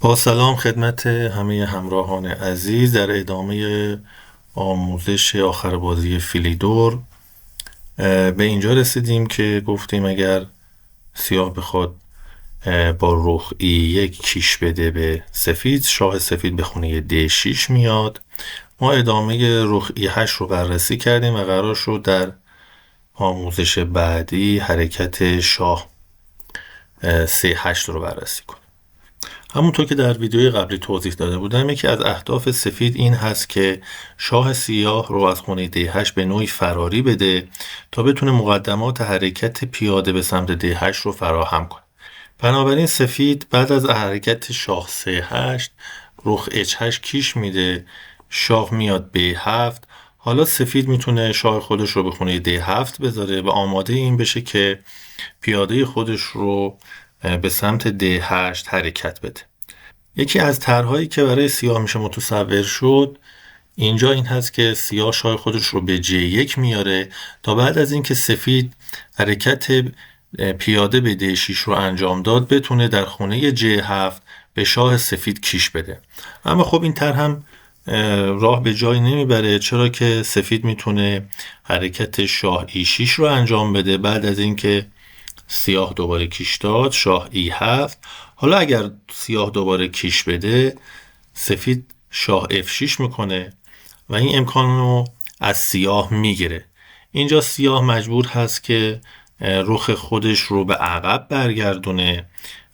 با سلام خدمت همه همراهان عزیز. در ادامه آموزش آخر بازی فیلیدور به اینجا رسیدیم که گفتیم اگر سیاه بخواد با رخ E1 کیش بده به سفید، شاه سفید به خونه D6 میاد. ما ادامه رخ E8 رو بررسی کردیم و قرار شد در آموزش بعدی حرکت شاه C8 رو بررسی کنیم. همونطور که در ویدیوی قبلی توضیح داده بودم، یکی از اهداف سفید این هست که شاه سیاه رو از خونه D8 به نوعی فراری بده تا بتونه مقدمات حرکت پیاده به سمت D8 رو فراهم کنه. بنابراین سفید بعد از حرکت شاه C8 رخ H8 کیش میده، شاه میاد B7. حالا سفید میتونه شاه خودش رو به خونه D7 بذاره و آماده این بشه که پیاده خودش رو به سمت D8 حرکت بده. یکی از طرح‌هایی که برای سیاه میشه متصور شد اینجا این هست که سیاه شاه خودش رو به J1 میاره تا بعد از اینکه سفید حرکت پیاده به D6 رو انجام داد بتونه در خونه J7 به شاه سفید کیش بده. اما خب این طرح هم راه به جایی نمیبره، چرا که سفید میتونه حرکت شاه E6 رو انجام بده. بعد از اینکه سیاه دوباره کیش داد، شاه E7. حالا اگر سیاه دوباره کیش بده، سفید شاه F6 میکنه و این امکان رو از سیاه میگیره. اینجا سیاه مجبور هست که رخ خودش رو به عقب برگردونه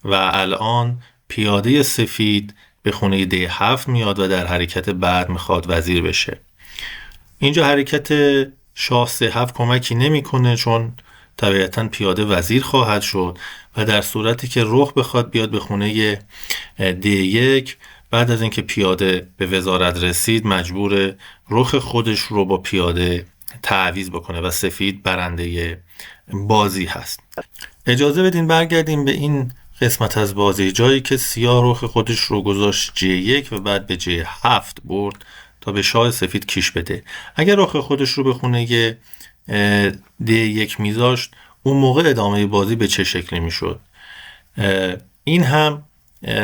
و الان پیاده سفید به خونه D7 میاد و در حرکت بعد میخواد وزیر بشه. اینجا حرکت شاه C7 کمکی نمیکنه، چون طبیعتاً پیاده وزیر خواهد شد و در صورتی که رخ بخواد بیاد به خونه D1، بعد از اینکه پیاده به وزارت رسید مجبور رخ خودش رو با پیاده تعویض بکنه و سفید برنده بازی هست. اجازه بدین برگردیم به این قسمت از بازی، جایی که سیاه رخ خودش رو گذاشت J1 و بعد به J7 برد تا به شاه سفید کیش بده. اگر رخ خودش رو به خونه D1 میذاشت، اون موقع ادامه بازی به چه شکلی میشد؟ این هم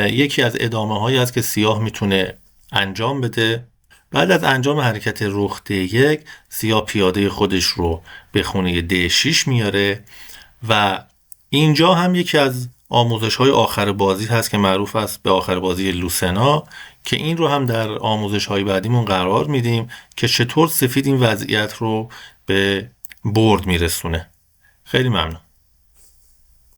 یکی از ادامه هایی است که سیاه میتونه انجام بده. بعد از انجام حرکت رخ D1، سیاه پیاده خودش رو به خونه D6 میاره و اینجا هم یکی از آموزش های آخر بازی هست که معروف است به آخر بازی لوسنا، که این رو هم در آموزش های بعدیمون قرار میدیم که چطور سفید این وضعیت رو به برد میرسونه. خیلی ممنون.